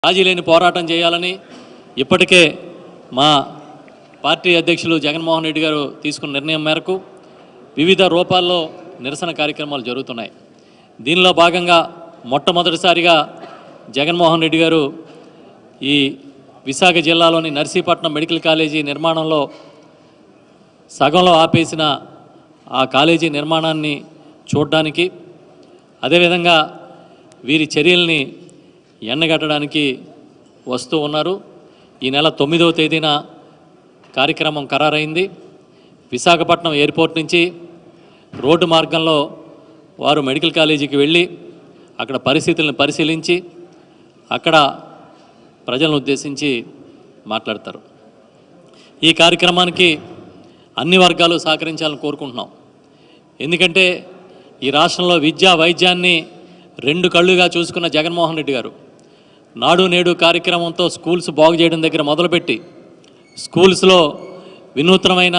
రాజీ లేని పోరాటం చేయాలని ఇప్పటికే మా పార్టీ అధ్యక్షులు జగన్మోహన్ రెడ్డి గారు తీసుకున్న నిర్ణయం మేరకు వివిధ రూపాల్లో నిరసన కార్యక్రమాలు జరుగుతున్నాయి. దీనిలో భాగంగా మొట్టమొదటిసారిగా జగన్మోహన్ రెడ్డి గారు ఈ విశాఖ జిల్లాలోని నర్సీపట్నం మెడికల్ కాలేజీ నిర్మాణంలో సగంలో ఆపేసిన ఆ కాలేజీ నిర్మాణాన్ని చూడడానికి, అదేవిధంగా వీరి చర్యల్ని ఎండగట్టడానికి వస్తూ ఉన్నారు. ఈ నెల 9వ తేదీన కార్యక్రమం ఖరారైంది. విశాఖపట్నం ఎయిర్పోర్ట్ నుంచి రోడ్డు మార్గంలో వారు మెడికల్ కాలేజీకి వెళ్ళి అక్కడ పరిస్థితులను పరిశీలించి అక్కడ ప్రజలను ఉద్దేశించి మాట్లాడతారు. ఈ కార్యక్రమానికి అన్ని వర్గాలు సహకరించాలని కోరుకుంటున్నాం. ఎందుకంటే ఈ రాష్ట్రంలో విద్యా వైద్యాన్ని 2 కళ్ళుగా చూసుకున్న జగన్మోహన్ రెడ్డి గారు నాడు నేడు కార్యక్రమంతో స్కూల్స్ బాగు చేయడం దగ్గర మొదలుపెట్టి స్కూల్స్లో వినూత్నమైన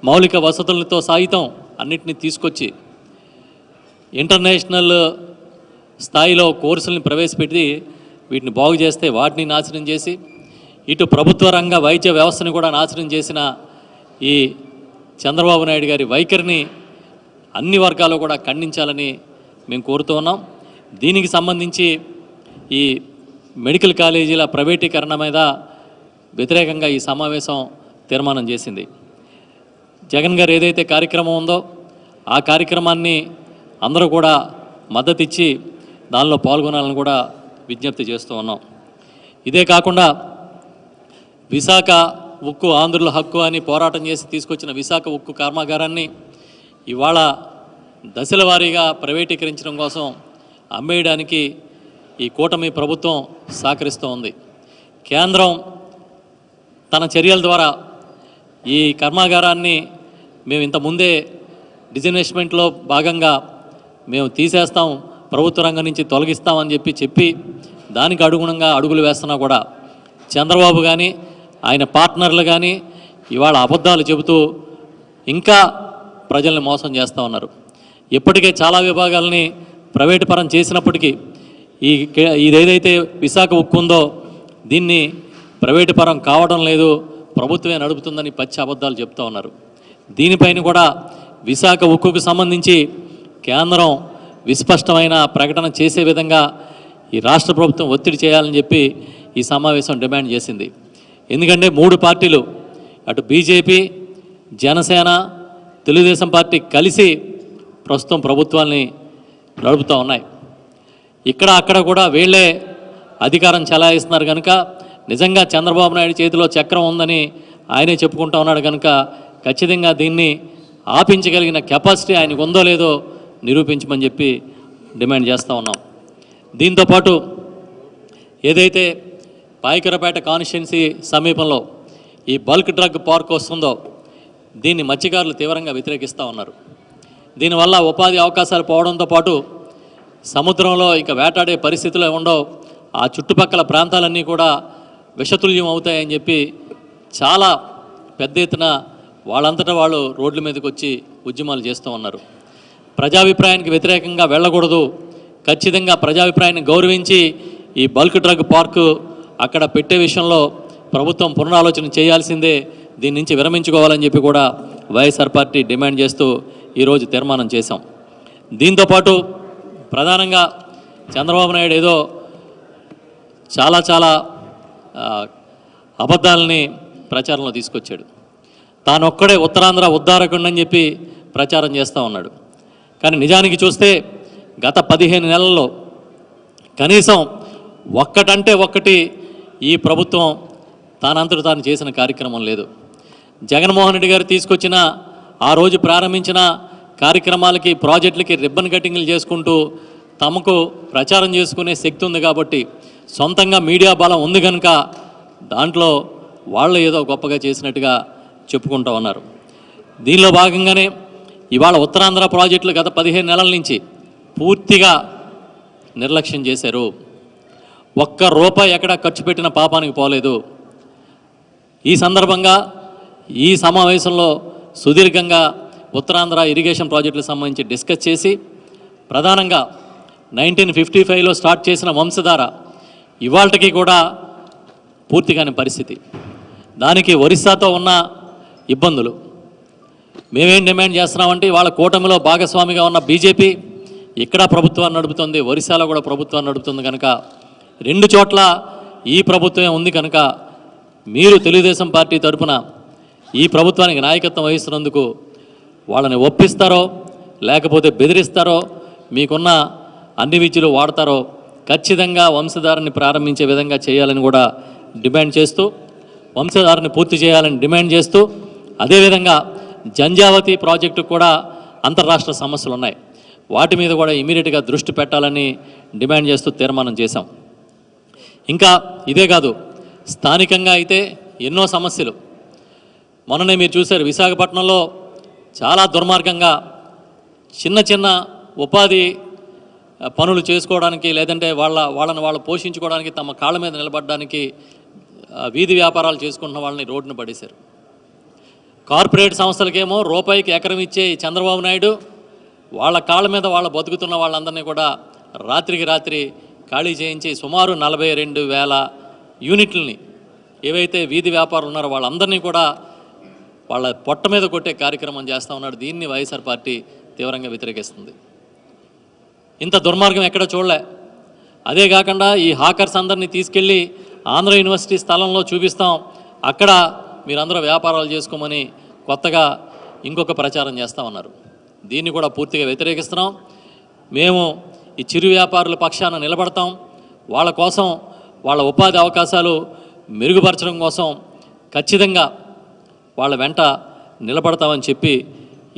మౌలిక వసతులతో సాగితం అన్నిటినీ తీసుకొచ్చి ఇంటర్నేషనల్ స్థాయిలో కోర్సుల్ని ప్రవేశపెట్టి వీటిని బాగు చేస్తే వాటిని నాశనం చేసి ఇటు ప్రభుత్వ రంగ వైద్య వ్యవస్థను కూడా నాశనం చేసిన ఈ చంద్రబాబు నాయుడు గారి వైఖరిని అన్ని వర్గాలు కూడా ఖండించాలని మేము కోరుతూ ఉన్నాం. దీనికి సంబంధించి ఈ మెడికల్ కాలేజీల ప్రైవేటీకరణ మీద వ్యతిరేకంగా ఈ సమావేశం తీర్మానం చేసింది. జగన్ గారు ఏదైతే కార్యక్రమం ఉందో ఆ కార్యక్రమాన్ని అందరూ కూడా మద్దతు ఇచ్చి దానిలో పాల్గొనాలని కూడా విజ్ఞప్తి చేస్తూ ఉన్నాం. ఇదే కాకుండా విశాఖ ఉక్కు ఆంధ్రుల హక్కు అని పోరాటం చేసి తీసుకొచ్చిన విశాఖ ఉక్కు కర్మాగారాన్ని ఇవాళ దశల వారీగా ప్రైవేటీకరించడం కోసం అమ్మేయడానికి ఈ కూటమి ప్రభుత్వం సహకరిస్తూ ఉంది. కేంద్రం తన చర్యల ద్వారా ఈ కర్మాగారాన్ని మేము ఇంతకుముందే డిజిన్వెస్ట్మెంట్లో భాగంగా మేము తీసేస్తాం, ప్రభుత్వ రంగం నుంచి తొలగిస్తామని చెప్పి దానికి అనుగుణంగా అడుగులు వేస్తున్నా కూడా చంద్రబాబు కానీ ఆయన పార్ట్నర్లు కానీ ఇవాళ అబద్ధాలు చెబుతూ ఇంకా ప్రజల్ని మోసం చేస్తూ ఉన్నారు. ఇప్పటికే చాలా విభాగాలని ప్రైవేటు పరం చేసినప్పటికీ ఇదేదైతే విశాఖ ఉక్కు ఉందో దీన్ని ప్రైవేటు పరం కావడం లేదు, ప్రభుత్వమే నడుపుతుందని పచ్చి అబద్ధాలు చెప్తూ ఉన్నారు. దీనిపైన కూడా విశాఖ ఉక్కుకు సంబంధించి కేంద్రం విస్పష్టమైన ప్రకటన చేసే విధంగా ఈ రాష్ట్ర ప్రభుత్వం ఒత్తిడి చేయాలని చెప్పి ఈ సమావేశం డిమాండ్ చేసింది. ఎందుకంటే 3 పార్టీలు అటు బీజేపీ, జనసేన, తెలుగుదేశం పార్టీ కలిసి ప్రస్తుతం ప్రభుత్వాన్ని నడుపుతూ ఉన్నాయి. ఇక్కడ అక్కడ కూడా వీళ్ళే అధికారం చెలాయిస్తున్నారు కనుక నిజంగా చంద్రబాబు నాయుడు చేతిలో చక్రం ఉందని ఆయనే చెప్పుకుంటూ ఉన్నాడు కనుక ఖచ్చితంగా దీన్ని ఆపించగలిగిన కెపాసిటీ ఆయనకు ఉందో లేదో నిరూపించమని చెప్పి డిమాండ్ చేస్తూ ఉన్నాం. దీంతోపాటు ఏదైతే పాయకరపేట కాన్స్టిట్యున్సీ సమీపంలో ఈ బల్క్ డ్రగ్ పార్క్ వస్తుందో దీన్ని మత్స్యకారులు తీవ్రంగా వ్యతిరేకిస్తూ ఉన్నారు. దీనివల్ల ఉపాధి అవకాశాలు పోవడంతో పాటు సముద్రంలో ఇక వేటాడే పరిస్థితులు ఉండవు, ఆ చుట్టుపక్కల ప్రాంతాలన్నీ కూడా విషతుల్యం అవుతాయని చెప్పి చాలా పెద్ద ఎత్తున వాళ్ళంతటా వాళ్ళు రోడ్ల మీదకి వచ్చి ఉద్యమాలు చేస్తూ ఉన్నారు. ప్రజాభిప్రాయానికి వ్యతిరేకంగా వెళ్ళకూడదు, ఖచ్చితంగా ప్రజాభిప్రాయాన్ని గౌరవించి ఈ బల్క్ డ్రగ్ పార్కు అక్కడ పెట్టే విషయంలో ప్రభుత్వం పునరాలోచన చేయాల్సిందే, దీని నుంచి విరమించుకోవాలని చెప్పి కూడా వైఎస్ఆర్ పార్టీ డిమాండ్ చేస్తూ ఈరోజు తీర్మానం చేశాం. దీంతోపాటు ప్రధానంగా చంద్రబాబు నాయుడు ఏదో చాలా అబద్ధాలని ప్రచారంలో తీసుకొచ్చాడు. తానొక్కడే ఉత్తరాంధ్ర ఉద్ధారకుండని చెప్పి ప్రచారం చేస్తూ ఉన్నాడు. కానీ నిజానికి చూస్తే గత 15 నెలల్లో కనీసం ఒక్కటంటే ఒక్కటి ఈ ప్రభుత్వం తానంతట తాను చేసిన కార్యక్రమం లేదు. జగన్మోహన్ రెడ్డి గారు తీసుకొచ్చిన ఆ రోజు ప్రారంభించిన కార్యక్రమాలకి ప్రాజెక్టులకి రిబ్బన్ కటింగ్లు చేసుకుంటూ తమకు ప్రచారం చేసుకునే శక్తి ఉంది కాబట్టి, సొంతంగా మీడియా బలం ఉంది కనుక దాంట్లో వాళ్ళు ఏదో గొప్పగా చేసినట్టుగా చెప్పుకుంటూ ఉన్నారు. దీనిలో భాగంగానే ఇవాళ ఉత్తరాంధ్ర ప్రాజెక్టులు గత 15 నెలల నుంచి పూర్తిగా నిర్లక్ష్యం చేశారు. ₹1 ఎక్కడ ఖర్చు పెట్టిన పాపానికి పోలేదు. ఈ సందర్భంగా ఈ సమావేశంలో సుదీర్ఘంగా ఉత్తరాంధ్ర ఇరిగేషన్ ప్రాజెక్టులకు సంబంధించి డిస్కస్ చేసి ప్రధానంగా 1955లో స్టార్ట్ చేసిన వంశధార ఇవాళకి కూడా పూర్తి కాని పరిస్థితి. దానికి ఒరిస్సాతో ఉన్న ఇబ్బందులు మేమేం డిమాండ్ చేస్తున్నామంటే, వాళ్ళ కూటమిలో భాగస్వామిగా ఉన్న బీజేపీ ఇక్కడ ప్రభుత్వాన్ని నడుపుతుంది, ఒరిస్సాలో కూడా ప్రభుత్వాన్ని నడుపుతుంది. కనుక రెండు చోట్ల ఈ ప్రభుత్వమే ఉంది. కనుక మీరు తెలుగుదేశం పార్టీ తరఫున ఈ ప్రభుత్వానికి నాయకత్వం వహిస్తున్నందుకు వాళ్ళని ఒప్పిస్తారో లేకపోతే బెదిరిస్తారో, మీకున్న అన్ని విద్యలు వాడతారో ఖచ్చితంగా వంశధారని ప్రారంభించే విధంగా చేయాలని కూడా డిమాండ్ చేస్తూ, వంశధారని పూర్తి చేయాలని డిమాండ్ చేస్తూ, అదేవిధంగా జంజావతి ప్రాజెక్టు కూడా అంతర్రాష్ట్ర సమస్యలు ఉన్నాయి, వాటి మీద కూడా ఇమీడియట్గా దృష్టి పెట్టాలని డిమాండ్ చేస్తూ తీర్మానం చేశాం. ఇంకా ఇదే కాదు, స్థానికంగా అయితే ఎన్నో సమస్యలు. మొన్ననే మీరు చూశారు, విశాఖపట్నంలో చాలా దుర్మార్గంగా చిన్న చిన్న ఉపాధి పనులు చేసుకోవడానికి, లేదంటే వాళ్ళని వాళ్ళు పోషించుకోవడానికి, తమ కాళ్ళ మీద నిలబడడానికి వీధి వ్యాపారాలు చేసుకుంటున్న వాళ్ళని రోడ్డును పడేశారు. కార్పొరేట్ సంస్థలకేమో రూపాయికి ఎకరం ఇచ్చే చంద్రబాబు నాయుడు వాళ్ళ కాళ్ళ మీద వాళ్ళ బతుకుతున్న వాళ్ళందరినీ కూడా రాత్రికి రాత్రి ఖాళీ చేయించి సుమారు 42,000 యూనిట్లని ఏవైతే వీధి వ్యాపారులు ఉన్నారో వాళ్ళందరినీ కూడా వాళ్ళ పొట్ట మీద కొట్టే కార్యక్రమం చేస్తూ ఉన్నాడు. దీన్ని వైఎస్ఆర్ పార్టీ తీవ్రంగా వ్యతిరేకిస్తుంది. ఇంత దుర్మార్గం ఎక్కడ చూడలే. అదే కాకుండా ఈ హాకర్స్ అందరినీ తీసుకెళ్ళి ఆంధ్ర యూనివర్సిటీ స్థలంలో చూపిస్తాం, అక్కడ మీరందరూ వ్యాపారాలు చేసుకోమని కొత్తగా ఇంకొక ప్రచారం చేస్తూ ఉన్నారు. దీన్ని కూడా పూర్తిగా వ్యతిరేకిస్తున్నాం. మేము ఈ చిరు వ్యాపారుల పక్షాన నిలబడతాం. వాళ్ళ కోసం, వాళ్ళ ఉపాధి అవకాశాలు మెరుగుపరచడం కోసం ఖచ్చితంగా వాళ్ళ వెంట నిలబడతామని చెప్పి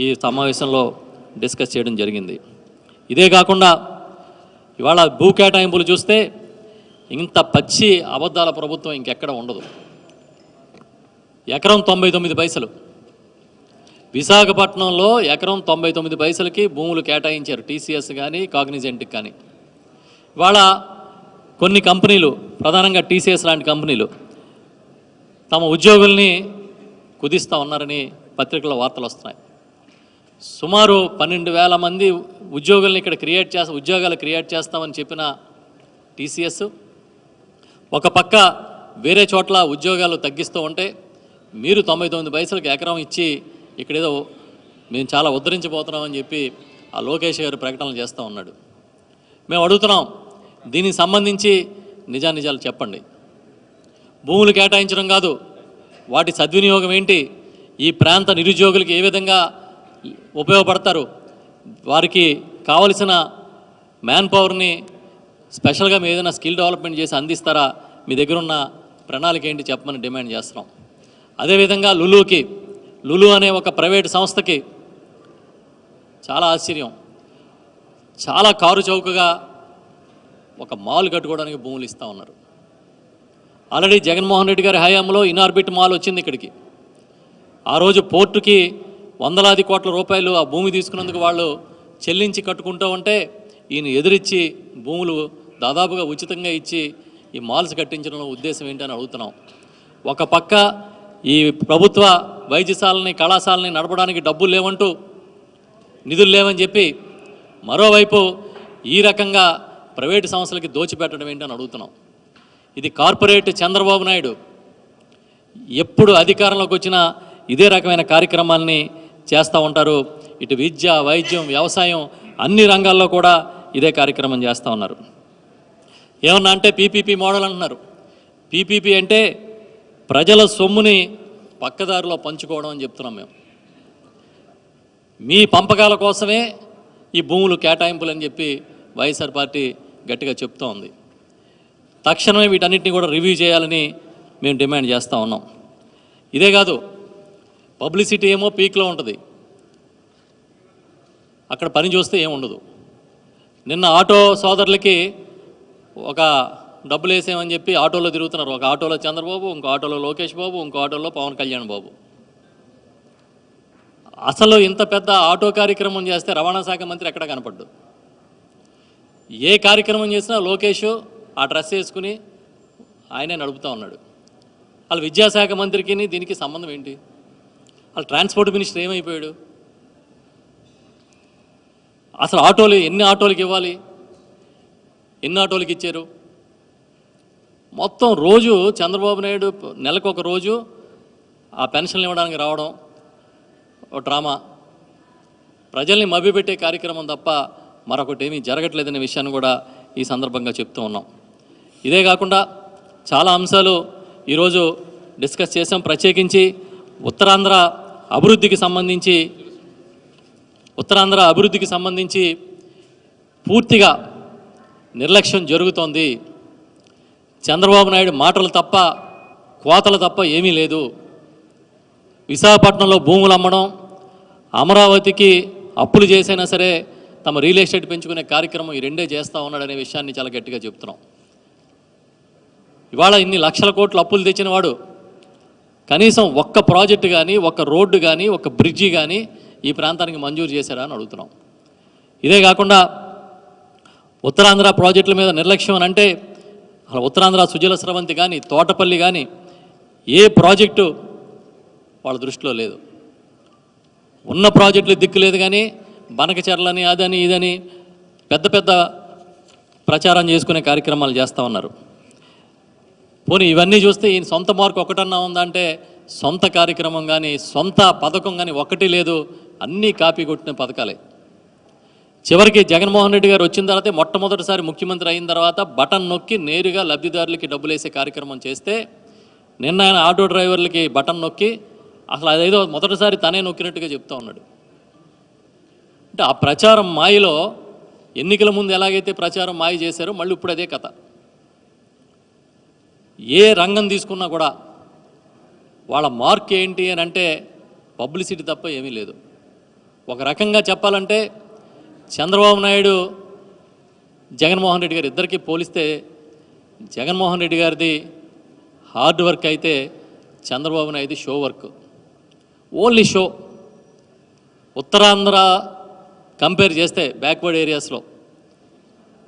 ఈ సమావేశంలో డిస్కస్ చేయడం జరిగింది. ఇదే కాకుండా ఇవాళ భూ కేటాయింపులు చూస్తే ఇంత పచ్చి అబద్ధాల ప్రభుత్వం ఇంకెక్కడ ఉండదు. ఎకరం 99 పైసలు, విశాఖపట్నంలో ఎకరం 99 పైసలకి భూములు కేటాయించారు, టీసీఎస్ కానీ కాగ్నిజెంట్కి కానీ. ఇవాళ కొన్ని కంపెనీలు, ప్రధానంగా టీసీఎస్ లాంటి కంపెనీలు తమ ఉద్యోగుల్ని కుదిస్తూ ఉన్నారని పత్రికల్లో వార్తలు వస్తున్నాయి. సుమారు 12,000 మంది ఉద్యోగుల్ని ఇక్కడ ఉద్యోగాలు క్రియేట్ చేస్తామని చెప్పిన టీసీఎస్ ఒక పక్క వేరే చోట్ల ఉద్యోగాలు తగ్గిస్తూ ఉంటే, మీరు 99 పైసలకు ఎకరం ఇచ్చి ఇక్కడేదో మేము చాలా ఉద్ధరించబోతున్నామని చెప్పి ఆ లోకేష్ గారు ప్రకటనలు చేస్తూ ఉన్నాడు. మేము అడుగుతున్నాం, దీనికి సంబంధించి నిజానిజాలు చెప్పండి. భూములు కేటాయించడం కాదు, వాటి సద్వినియోగం ఏంటి, ఈ ప్రాంత నిరుద్యోగులకి ఏ విధంగా ఉపయోగపడతారు, వారికి కావలసిన మ్యాన్ పవర్ని స్పెషల్గా మీరు ఏదైనా స్కిల్ డెవలప్మెంట్ చేసి అందిస్తారా, మీ దగ్గర ఉన్న ప్రణాళిక ఏంటి చెప్పమని డిమాండ్ చేస్తున్నాం. అదేవిధంగా లులు అనే ఒక ప్రైవేట్ సంస్థకి చాలా ఆశ్చర్యం, చాలా కారు చౌకగా ఒక మాల్ కట్టుకోవడానికి భూములు ఇస్తూ ఉన్నారు. ఆల్రెడీ జగన్మోహన్ రెడ్డి గారి హయాంలో ఇనార్బిట్ మాల్ వచ్చింది ఇక్కడికి. ఆ రోజు పోర్టుకి వందలాది కోట్ల రూపాయలు ఆ భూమి తీసుకున్నందుకు వాళ్ళు చెల్లించి కట్టుకుంటూ ఉంటే, ఈయన ఎదురిచ్చి భూములు దాదాపుగా ఉచితంగా ఇచ్చి ఈ మాల్స్ కట్టించడంలో ఉద్దేశం ఏంటని అడుగుతున్నాం. ఒక పక్క ఈ ప్రభుత్వ వైద్యశాలని, కళాశాలని నడపడానికి డబ్బులు లేవంటూ, నిధులు లేవని చెప్పి, మరోవైపు ఈ రకంగా ప్రైవేటు సంస్థలకి దోచిపెట్టడం ఏంటని అడుగుతున్నాం. ఇది కార్పొరేట్ చంద్రబాబు నాయుడు ఎప్పుడు అధికారంలోకి వచ్చినా ఇదే రకమైన కార్యక్రమాలని చేస్తూ ఉంటారు. ఇటు విద్య, వైద్యం, వ్యవసాయం అన్ని రంగాల్లో కూడా ఇదే కార్యక్రమం చేస్తూ ఉన్నారు. ఏమన్నా అంటే పీపీపీ మోడల్ అంటున్నారు. పీపీపీ అంటే ప్రజల సొమ్ముని పక్కదారిలో పంచుకోవడం అని చెప్తున్నాం. మేము మీ పంపకాల కోసమే ఈ భూములు కేటాయింపులు అని చెప్పి వైఎస్ఆర్ పార్టీ గట్టిగా చెప్తూ ఉంది. తక్షణమే వీటన్నిటిని కూడా రివ్యూ చేయాలని మేము డిమాండ్ చేస్తూ ఉన్నాం. ఇదే కాదు, పబ్లిసిటీ ఏమో పీక్లో ఉంటుంది, అక్కడ పని చూస్తే ఏముండదు. నిన్న ఆటో సోదరులకి ఒక డబ్బులు వేసేమని చెప్పి ఆటోలో తిరుగుతున్నారు. ఒక ఆటోలో చంద్రబాబు, ఇంకో ఆటోలో లోకేష్ బాబు, ఇంకో ఆటోలో పవన్ కళ్యాణ్ బాబు. అసలు ఇంత పెద్ద ఆటో కార్యక్రమం చేస్తే రవాణా శాఖ మంత్రి ఎక్కడ కనపడ్డు. ఏ కార్యక్రమం చేసినా లోకేష్ ఆ డ్రెస్ వేసుకుని ఆయనే నడుపుతూ ఉన్నాడు. వాళ్ళు విద్యాశాఖ మంత్రికి దీనికి సంబంధం ఏంటి? వాళ్ళు ట్రాన్స్పోర్ట్ మినిస్టర్ ఏమైపోయాడు? అసలు ఆటోలు ఎన్ని ఆటోలకి ఇవ్వాలి, ఎన్ని ఆటోలకి ఇచ్చారు? మొత్తం రోజు చంద్రబాబు నాయుడు నెలకు ఒక రోజు ఆ పెన్షన్లు ఇవ్వడానికి రావడం ఓ డ్రామా, ప్రజల్ని మభ్యపెట్టే కార్యక్రమం తప్ప మరొకటి ఏమీ జరగట్లేదనే విషయాన్ని కూడా ఈ సందర్భంగా చెప్తూ ఉన్నాం. ఇదే కాకుండా చాలా అంశాలు ఈరోజు డిస్కస్ చేసాం. ప్రత్యేకించి ఉత్తరాంధ్ర అభివృద్ధికి సంబంధించి పూర్తిగా నిర్లక్ష్యం జరుగుతోంది. చంద్రబాబు నాయుడు మాటలు తప్ప కోతలు తప్ప ఏమీ లేదు. విశాఖపట్నంలో భూములు అమ్మడం, అమరావతికి అప్పులు చేసైనా సరే తమ రియల్ ఎస్టేట్ పెంచుకునే కార్యక్రమం ఈ రెండే చేస్తూ ఉన్నాడనే విషయాన్ని చాలా గట్టిగా చెప్తున్నాం. ఇవాళ ఇన్ని లక్షల కోట్ల అప్పులు తెచ్చిన వాడు కనీసం ఒక్క ప్రాజెక్టు కానీ, ఒక్క రోడ్డు కానీ, ఒక్క బ్రిడ్జి కానీ ఈ ప్రాంతానికి మంజూరు చేశారా అని అడుగుతున్నాం. ఇదే కాకుండా ఉత్తరాంధ్ర ప్రాజెక్టుల మీద నిర్లక్ష్యం అని అంటే అసలు ఉత్తరాంధ్ర సుజల స్రవంతి కానీ, తోటపల్లి కానీ ఏ ప్రాజెక్టు వాళ్ళ దృష్టిలో లేదు. ఉన్న ప్రాజెక్టులు దిక్కు లేదు, కానీ బనకచెర్లని అదని ఇదని పెద్ద పెద్ద ప్రచారం చేసుకునే కార్యక్రమాలు చేస్తూ ఉన్నారు. పోనీ ఇవన్నీ చూస్తే ఈయన సొంత మార్కు ఒకటన్నా ఉందంటే సొంత కార్యక్రమం కానీ, సొంత పథకం కానీ ఒక్కటి లేదు. అన్నీ కాపీ కొట్టిన పథకాలే. చివరికి జగన్మోహన్ రెడ్డి గారు వచ్చిన తర్వాత మొట్టమొదటిసారి ముఖ్యమంత్రి అయిన తర్వాత బటన్ నొక్కి నేరుగా లబ్ధిదారులకి డబ్బులు వేసే కార్యక్రమం చేస్తే, నిన్న ఆయన ఆటో డ్రైవర్లకి బటన్ నొక్కి అసలు అదేదో మొదటిసారి తనే నొక్కినట్టుగా చెప్తా ఉన్నాడు. అంటే ఆ ప్రచారం మాయలో ఎన్నికల ముందు ఎలాగైతే ప్రచారం మాయ చేశారో మళ్ళీ ఇప్పుడు అదే కథ. ఏ రంగం తీసుకున్నా కూడా వాళ్ళ మార్క్ ఏంటి అని అంటే పబ్లిసిటీ తప్ప ఏమీ లేదు. ఒక రకంగా చెప్పాలంటే చంద్రబాబు నాయుడు జగన్మోహన్ రెడ్డి గారు ఇద్దరికీ పోలిస్తే జగన్మోహన్ రెడ్డి గారిది హార్డ్ వర్క్ అయితే Chandrababu Naidu show work, only show. Uttarandhra compare చేస్తే బ్యాక్వర్డ్ ఏరియాస్లో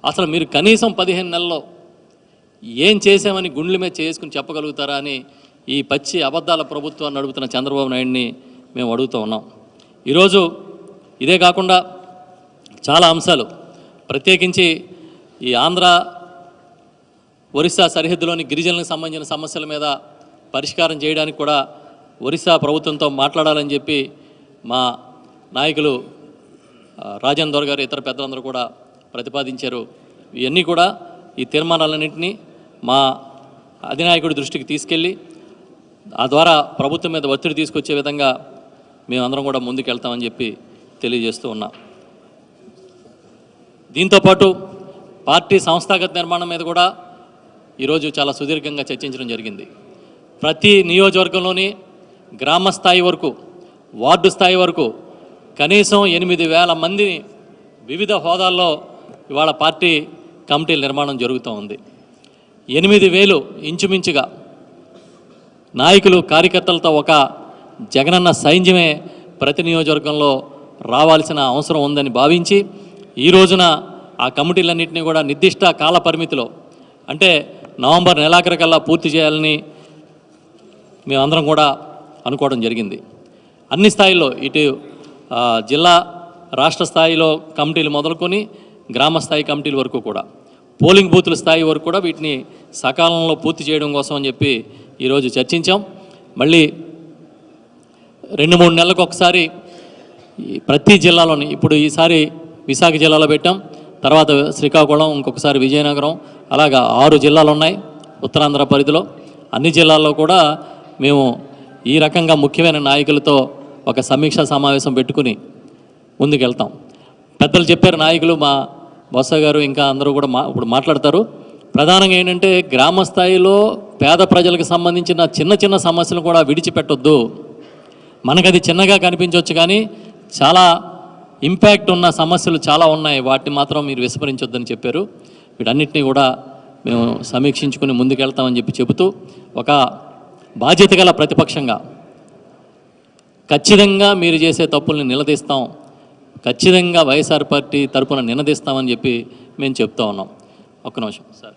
అసలు మీరు కనీసం 15 నెలల్లో ఏం చేసామని గుండెల మీద చేసుకుని చెప్పగలుగుతారా అని ఈ పచ్చి అబద్ధాల ప్రభుత్వాన్ని నడుపుతున్న చంద్రబాబు నాయుడిని మేము అడుగుతూ ఉన్నాం. ఈరోజు ఇదే కాకుండా చాలా అంశాలు, ప్రత్యేకించి ఈ ఆంధ్ర ఒరిస్సా సరిహద్దులోని గిరిజనులకు సంబంధించిన సమస్యల మీద పరిష్కారం చేయడానికి కూడా ఒరిస్సా ప్రభుత్వంతో మాట్లాడాలని చెప్పి మా నాయకులు రాజేందర్ గారు, ఇతర పెద్దలందరూ కూడా ప్రతిపాదించారు. ఇవన్నీ కూడా ఈ తీర్మానాలన్నింటినీ మా అధినాయకుడి దృష్టికి తీసుకెళ్ళి ఆ ద్వారా ప్రభుత్వం మీద ఒత్తిడి తీసుకొచ్చే విధంగా మేమందరం కూడా ముందుకు వెళ్తామని చెప్పి తెలియజేస్తూ ఉన్నాం. దీంతోపాటు పార్టీ సంస్థాగత నిర్మాణం మీద కూడా ఈరోజు చాలా సుదీర్ఘంగా చర్చించడం జరిగింది. ప్రతి నియోజకవర్గంలోని గ్రామ స్థాయి వరకు, వార్డు స్థాయి వరకు కనీసం 8,000 మందిని వివిధ హోదాల్లో ఇవాళ పార్టీ కమిటీల నిర్మాణం జరుగుతూ ఉంది. 8,000 ఇంచుమించుగా నాయకులు, కార్యకర్తలతో ఒక జగనన్న సైన్యమే ప్రతి నియోజకవర్గంలో రావాల్సిన అవసరం ఉందని భావించి ఈ రోజున ఆ కమిటీలన్నింటినీ కూడా నిర్దిష్ట కాల పరిమితిలో, అంటే నవంబర్ నెలాఖరికల్లా పూర్తి చేయాలని మేమందరం కూడా అనుకోవడం జరిగింది. అన్ని స్థాయిల్లో, ఇటు జిల్లా, రాష్ట్ర స్థాయిలో కమిటీలు మొదలుకొని గ్రామ స్థాయి కమిటీల వరకు కూడా, పోలింగ్ బూతుల స్థాయి వరకు కూడా వీటిని సకాలంలో పూర్తి చేయడం కోసం అని చెప్పి ఈరోజు చర్చించాం. మళ్ళీ 2-3 నెలలకు ఒకసారి ప్రతి జిల్లాలోని, ఇప్పుడు ఈసారి విశాఖ జిల్లాలో పెట్టాం, తర్వాత శ్రీకాకుళం, ఇంకొకసారి విజయనగరం, అలాగా 6 జిల్లాలు ఉన్నాయి ఉత్తరాంధ్ర పరిధిలో. అన్ని జిల్లాల్లో కూడా మేము ఈ రకంగా ముఖ్యమైన నాయకులతో ఒక సమీక్షా సమావేశం పెట్టుకుని ముందుకెళ్తాం. పెద్దలు చెప్పారు, నాయకులు, మా బొత్స గారు ఇంకా అందరూ కూడా ఇప్పుడు మాట్లాడతారు. ప్రధానంగా ఏంటంటే గ్రామ స్థాయిలో పేద ప్రజలకు సంబంధించిన చిన్న చిన్న సమస్యలు కూడా విడిచిపెట్టొద్దు. మనకది చిన్నగా కనిపించవచ్చు, కానీ చాలా ఇంపాక్ట్ ఉన్న సమస్యలు చాలా ఉన్నాయి, వాటిని మాత్రం మీరు విస్మరించొద్దని చెప్పారు. వీటన్నిటినీ కూడా మేము సమీక్షించుకుని ముందుకెళ్తామని చెబుతూ, ఒక బాధ్యత గల ప్రతిపక్షంగా ఖచ్చితంగా మీరు చేసే తప్పుల్ని నిలదీస్తాం, ఖచ్చితంగా వైఎస్ఆర్ పార్టీ తరపున నిలదీస్తామని చెప్పి మేము చెప్తా ఉన్నాం. ఒక్క నిమిషం సార్.